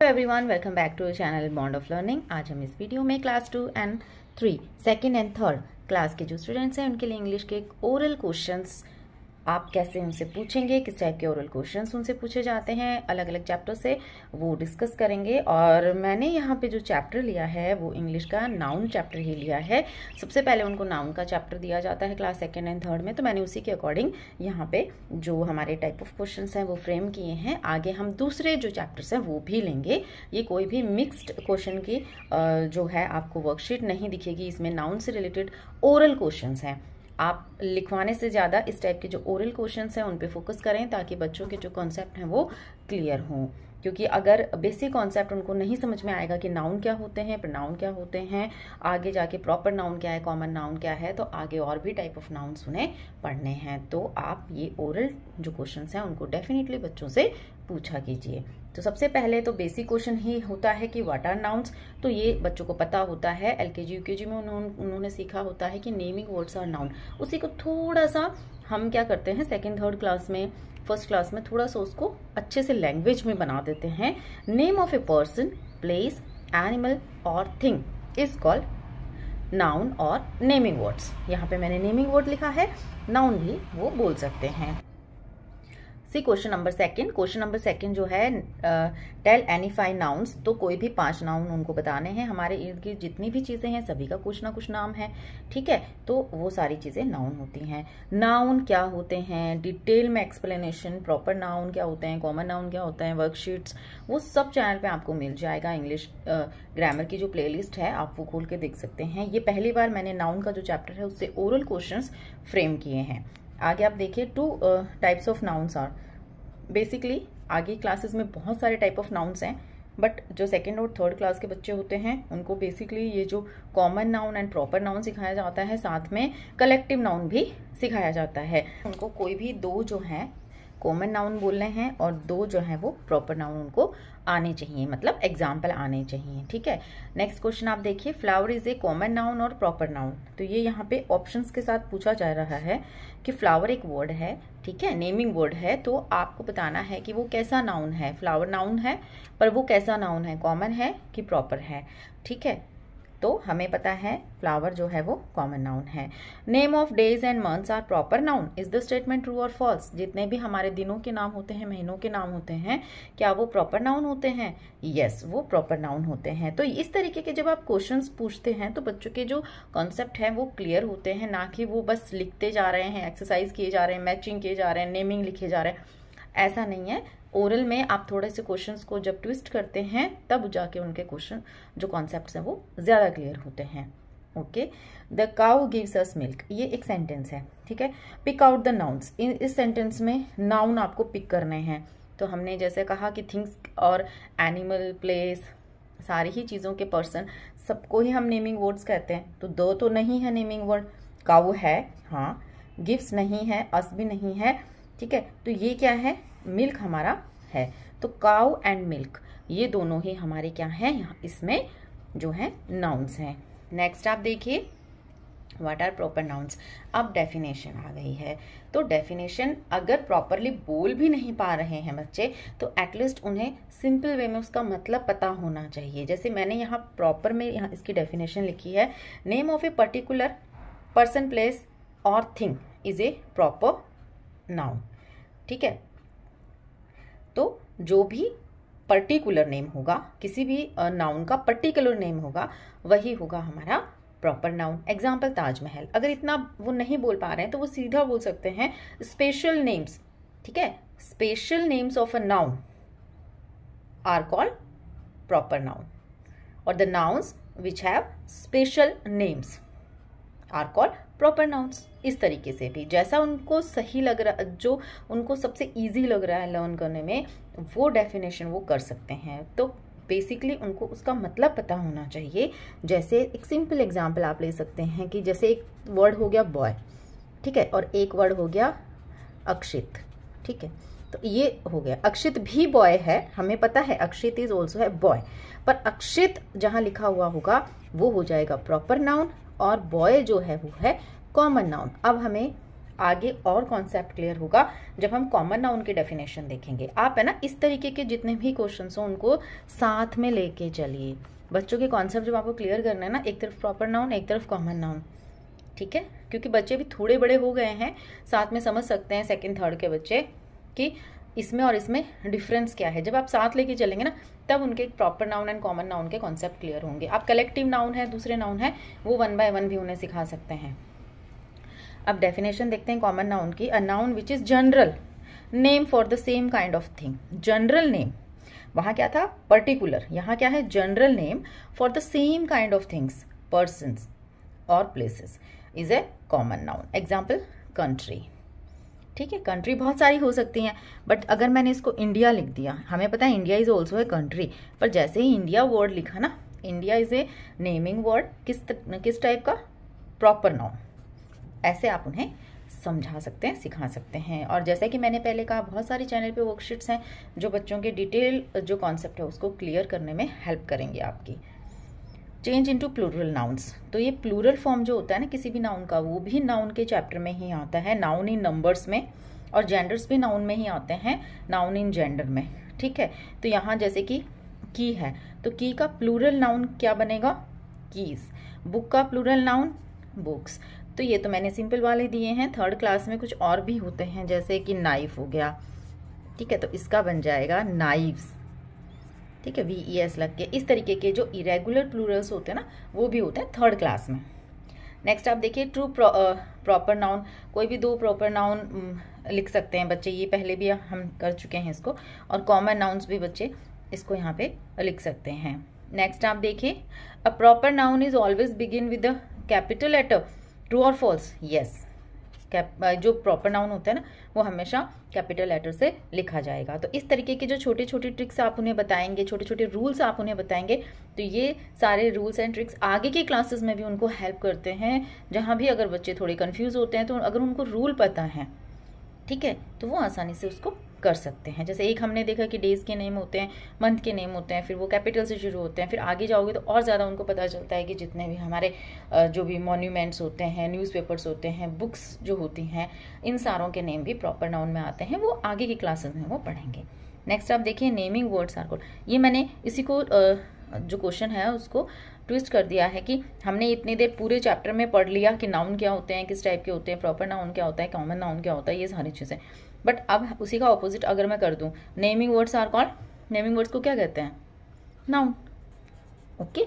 Everyone, welcome back to channel bond of learning. आज हम इस वीडियो में class 2 and 3 second and third class के जो स्टूडेंट्स हैं उनके लिए इंग्लिश के ओरल क्वेश्चंस आप कैसे उनसे पूछेंगे, किस टाइप के ओरल क्वेश्चंस उनसे पूछे जाते हैं अलग अलग चैप्टर से, वो डिस्कस करेंगे। और मैंने यहाँ पे जो चैप्टर लिया है वो इंग्लिश का नाउन चैप्टर ही लिया है। सबसे पहले उनको नाउन का चैप्टर दिया जाता है क्लास सेकेंड एंड थर्ड में, तो मैंने उसी के अकॉर्डिंग यहाँ पे जो हमारे टाइप ऑफ क्वेश्चंस हैं वो फ्रेम किए हैं। आगे हम दूसरे जो चैप्टर्स हैं वो भी लेंगे। ये कोई भी मिक्स्ड क्वेश्चन की जो है आपको वर्कशीट नहीं दिखेगी, इसमें नाउन से रिलेटेड ओरल क्वेश्चंस हैं। आप लिखवाने से ज़्यादा इस टाइप के जो ओरल क्वेश्चंस हैं उन पे फोकस करें ताकि बच्चों के जो कॉन्सेप्ट हैं वो क्लियर हों। क्योंकि अगर बेसिक कॉन्सेप्ट उनको नहीं समझ में आएगा कि नाउन क्या होते हैं, प्रोनाउन क्या होते हैं, आगे जाके प्रॉपर नाउन क्या है, कॉमन नाउन क्या है, तो आगे और भी टाइप ऑफ नाउन्स उन्हें पढ़ने हैं। तो आप ये ओरल जो क्वेश्चंस हैं उनको डेफिनेटली बच्चों से पूछा कीजिए। तो सबसे पहले तो बेसिक क्वेश्चन ही होता है कि व्हाट आर नाउन्स। तो ये बच्चों को पता होता है, एलकेजी यूकेजी में उन्होंने सीखा होता है कि नेमिंग वर्ड्स आर नाउन। उसी को थोड़ा सा हम क्या करते हैं सेकेंड थर्ड क्लास में, फर्स्ट क्लास में थोड़ा सा उसको अच्छे से लैंग्वेज में बना देते हैं। Name of a person, place, animal और थिंग इज कॉल्ड नाउन और नेमिंग वर्ड्स। यहाँ पे मैंने नेमिंग वर्ड लिखा है, नाउन भी वो बोल सकते हैं। See question number second. Question number second जो है टेल एनी 5 नाउन्स। तो कोई भी 5 नाउन उनको बताने हैं। हमारे इर्द गिर्द जितनी भी चीजें हैं सभी का कुछ ना कुछ नाम है, ठीक है। तो वो सारी चीजें नाउन होती हैं। नाउन क्या होते हैं, डिटेल में एक्सप्लेनेशन, प्रॉपर नाउन क्या होते हैं, कॉमन नाउन क्या होते हैं, वर्कशीट्स, वो सब चैनल पे आपको मिल जाएगा। इंग्लिश ग्रामर की जो प्लेलिस्ट है आप वो खोल के देख सकते हैं। ये पहली बार मैंने नाउन का जो चैप्टर है उससे ओरल क्वेश्चंस फ्रेम किए हैं। आगे आप देखिए 2 types of nouns are. Basically आगे क्लासेस में बहुत सारे टाइप ऑफ नाउन्स हैं, बट जो सेकेंड और थर्ड क्लास के बच्चे होते हैं उनको बेसिकली ये जो common noun and proper noun सिखाया जाता है, साथ में कलेक्टिव नाउन भी सिखाया जाता है। उनको कोई भी 2 जो हैं कॉमन नाउन बोलने हैं और 2 जो है वो प्रॉपर नाउन उनको आने चाहिए, मतलब एग्जाम्पल आने चाहिए, ठीक है। नेक्स्ट क्वेश्चन आप देखिए, flower is a common noun और प्रॉपर नाउन। तो ये यहाँ पे ऑप्शंस के साथ पूछा जा रहा है कि फ्लावर एक वर्ड है, ठीक है, नेमिंग वर्ड है, तो आपको बताना है कि वो कैसा नाउन है। फ्लावर नाउन है पर वो कैसा नाउन है, कॉमन है कि प्रॉपर है, ठीक है। तो हमें पता है फ्लावर जो है वो कॉमन नाउन है। Name of days and months are proper noun. Is the statement true और फॉल्स। जितने भी हमारे दिनों के नाम होते हैं, महीनों के नाम होते हैं, क्या वो प्रॉपर नाउन होते हैं? यस, वो प्रॉपर नाउन होते हैं। तो इस तरीके के जब आप क्वेश्चंस पूछते हैं तो बच्चों के जो कॉन्सेप्ट है वो क्लियर होते हैं, ना कि वो बस लिखते जा रहे हैं, एक्सरसाइज किए जा रहे हैं, मैचिंग किए जा रहे हैं, नेमिंग लिखे जा रहे हैं। ऐसा नहीं है। ओरल में आप थोड़े से क्वेश्चंस को जब ट्विस्ट करते हैं तब जाके उनके क्वेश्चन जो कॉन्सेप्ट्स हैं वो ज्यादा क्लियर होते हैं। Okay, the cow gives us milk, ये एक सेंटेंस है, ठीक है। Pick out the nouns. इस सेंटेंस में नाउन आपको पिक करने हैं। तो हमने जैसे कहा कि थिंग्स और एनिमल, प्लेस, सारी ही चीजों के, पर्सन, सबको ही हम नेमिंग वर्ड्स कहते हैं। तो 2 तो नहीं है नेमिंग वर्ड। काउ है, हाँ, गिव्स नहीं है, अस भी नहीं है, ठीक है। तो ये क्या है, मिल्क हमारा है। तो काउ एंड मिल्क ये दोनों ही हमारे क्या है, यहाँ इसमें जो है नाउन्स हैं। नेक्स्ट आप देखिए, व्हाट आर प्रॉपर नाउन्स। अब डेफिनेशन आ गई है। तो डेफिनेशन अगर प्रॉपरली बोल भी नहीं पा रहे हैं बच्चे तो एटलीस्ट उन्हें सिंपल वे में उसका मतलब पता होना चाहिए। जैसे मैंने यहाँ प्रॉपर में यहाँ इसकी डेफिनेशन लिखी है, name of a particular person, place और thing is a proper noun, ठीक है। तो जो भी पर्टिकुलर नेम होगा, किसी भी नाउन का पर्टिकुलर नेम होगा, वही होगा हमारा प्रॉपर नाउन। एग्जाम्पल ताजमहल, अगर इतना वो नहीं बोल पा रहे हैं तो वो सीधा बोल सकते हैं स्पेशल नेम्स, ठीक है। Special names of a noun are called proper noun और the nouns which have special names are called proper nouns. इस तरीके से भी जैसा उनको सही लग रहा, जो उनको सबसे इजी लग रहा है लर्न करने में, वो डेफिनेशन वो कर सकते हैं। तो बेसिकली उनको उसका मतलब पता होना चाहिए। जैसे एक सिंपल एग्जांपल आप ले सकते हैं कि जैसे एक वर्ड हो गया बॉय, ठीक है, और एक वर्ड हो गया अक्षित, ठीक है। तो ये हो गया, अक्षित भी बॉय है, हमें पता है अक्षित इज ऑल्सो है बॉय, पर अक्षित जहां लिखा हुआ होगा वो हो जाएगा प्रॉपर नाउन और बॉय जो है वो है कॉमन नाउन। अब हमें आगे और कॉन्सेप्ट क्लियर होगा जब हम कॉमन नाउन की डेफिनेशन देखेंगे। आप है ना इस तरीके के जितने भी क्वेश्चन हो उनको साथ में लेके चलिए। बच्चों के कॉन्सेप्ट जब आपको क्लियर करना है ना, एक तरफ प्रॉपर नाउन एक तरफ कॉमन नाउन, ठीक है, क्योंकि बच्चे भी थोड़े बड़े हो गए हैं, साथ में समझ सकते हैं सेकंड थर्ड के बच्चे कि इसमें और इसमें डिफरेंस क्या है। जब आप साथ लेके चलेंगे ना तब उनके proper noun and common noun के कॉन्सेप्ट क्लियर होंगे। आप कलेक्टिव नाउन है, दूसरे नाउन है, वो 1 by 1 भी उन्हें सिखा सकते हैं। अब डेफिनेशन देखते हैं कॉमन नाउन की। A noun which is general name for the same kind of thing. General name, वहां क्या था पर्टिकुलर, यहाँ क्या है general name for the same kind of things, persons और places is a common noun. Example country, ठीक है, country बहुत सारी हो सकती हैं, बट अगर मैंने इसको इंडिया लिख दिया, हमें पता है India is also a country, पर जैसे ही इंडिया वर्ड लिखा ना, India is a naming word, किस टाइप का, प्रॉपर नाउन। ऐसे आप उन्हें समझा सकते हैं, सिखा सकते हैं। और जैसे कि मैंने पहले कहा, बहुत सारी चैनल पे वर्कशीट्स हैं जो बच्चों के डिटेल जो कॉन्सेप्ट है उसको क्लियर करने में हेल्प करेंगे आपकी। चेंज इनटू प्लूरल नाउन्स, तो ये प्लूरल फॉर्म जो होता है ना किसी भी नाउन का, वो भी नाउन के चैप्टर में ही आता है, नाउन इन नंबर्स में, और जेंडर्स भी नाउन में ही आते हैं, नाउन इन जेंडर में, ठीक है। तो यहाँ जैसे कि की है, तो की का प्लूरल नाउन क्या बनेगा, कीज। बुक का प्लूरल नाउन बुक्स। तो ये तो मैंने सिंपल वाले दिए हैं। थर्ड क्लास में कुछ और भी होते हैं, जैसे कि नाइफ हो गया, ठीक है, तो इसका बन जाएगा नाइव्स, ठीक है, VES लग के। इस तरीके के जो इरेगुलर प्लूरल्स होते हैं ना वो भी होते हैं थर्ड क्लास में। नेक्स्ट आप देखिए ट्रू प्रॉपर नाउन, कोई भी 2 प्रॉपर नाउन लिख सकते हैं बच्चे, ये पहले भी हम कर चुके हैं इसको। और कॉमन नाउन्स भी बच्चे इसको यहाँ पे लिख सकते हैं। नेक्स्ट आप देखिए, a proper noun is always begin with the capital letter, true और फॉल्स। यस, जो प्रॉपर नाउन होता है ना वो हमेशा कैपिटल लेटर से लिखा जाएगा। तो इस तरीके के जो छोटे छोटे ट्रिक्स आप उन्हें बताएंगे, छोटे छोटे रूल्स आप उन्हें बताएंगे, तो ये सारे रूल्स एंड ट्रिक्स आगे की क्लासेस में भी उनको हेल्प करते हैं। जहाँ भी अगर बच्चे थोड़े कंफ्यूज होते हैं तो अगर उनको रूल पता है, ठीक है, तो वो आसानी से उसको कर सकते हैं। जैसे एक हमने देखा कि डेज के नेम होते हैं, मंथ के नेम होते हैं, फिर वो कैपिटल से शुरू होते हैं, फिर आगे जाओगे तो और ज़्यादा उनको पता चलता है कि जितने भी हमारे जो भी मॉन्यूमेंट्स होते हैं, न्यूज़पेपर्स होते हैं, बुक्स जो होती हैं, इन सारों के नेम भी प्रॉपर नाउन में आते हैं। वो आगे की क्लासेस में वो पढ़ेंगे। नेक्स्ट आप देखिए नेमिंग वर्ड्स आर कॉल्ड। ये मैंने इसी को जो क्वेश्चन है उसको ट्विस्ट कर दिया है कि हमने इतनी देर पूरे चैप्टर में पढ़ लिया कि नाउन क्या होते हैं, किस टाइप के होते हैं, प्रॉपर नाउन क्या होता है, कॉमन नाउन क्या होता है, ये सारी चीज़ें। बट अब उसी का ऑपोजिट अगर मैं कर दूं, naming words are called, naming words को क्या कहते हैं, नाउन। ओके,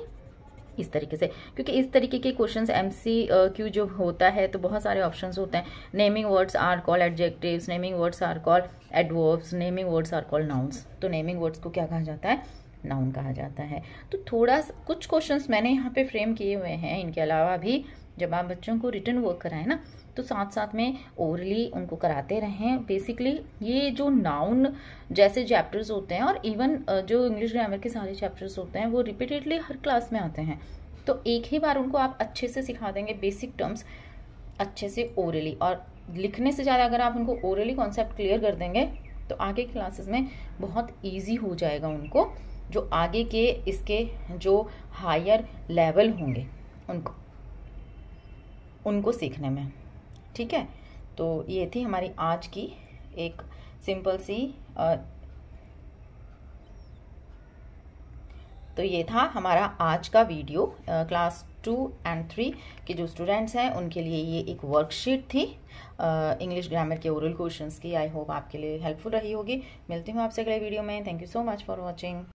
इस तरीके से, क्योंकि इस तरीके के क्वेश्चंस MCQ जो होता है तो बहुत सारे ऑप्शंस होते हैं। Naming words are called adjectives, naming words are called adverbs, naming words are called nouns. तो नेमिंग वर्ड्स को क्या कहा जाता है, नाउन कहा जाता है। तो थोड़ा कुछ क्वेश्चंस मैंने यहाँ पे फ्रेम किए हुए हैं। इनके अलावा भी जब आप बच्चों को रिटन वर्क कराएं ना तो साथ साथ में ओरली उनको कराते रहें। बेसिकली ये जो नाउन जैसे चैप्टर्स होते हैं और इवन जो इंग्लिश ग्रामर के सारे चैप्टर्स होते हैं वो रिपीटेडली हर क्लास में आते हैं। तो एक ही बार उनको आप अच्छे से सिखा देंगे बेसिक टर्म्स अच्छे से ओरली, और लिखने से ज़्यादा अगर आप उनको ओरली कॉन्सेप्ट क्लियर कर देंगे तो आगे क्लासेस में बहुत ईजी हो जाएगा उनको, जो आगे के इसके जो हायर लेवल होंगे उनको सीखने में। ठीक है, तो ये थी हमारी आज की एक सिंपल सी तो ये था हमारा आज का वीडियो। क्लास 2 and 3 के जो स्टूडेंट्स हैं उनके लिए ये एक वर्कशीट थी इंग्लिश ग्रामर के ओरल क्वेश्चंस की। आई होप आपके लिए हेल्पफुल रही होगी। मिलती हूँ आपसे अगले वीडियो में। Thank you so much for watching.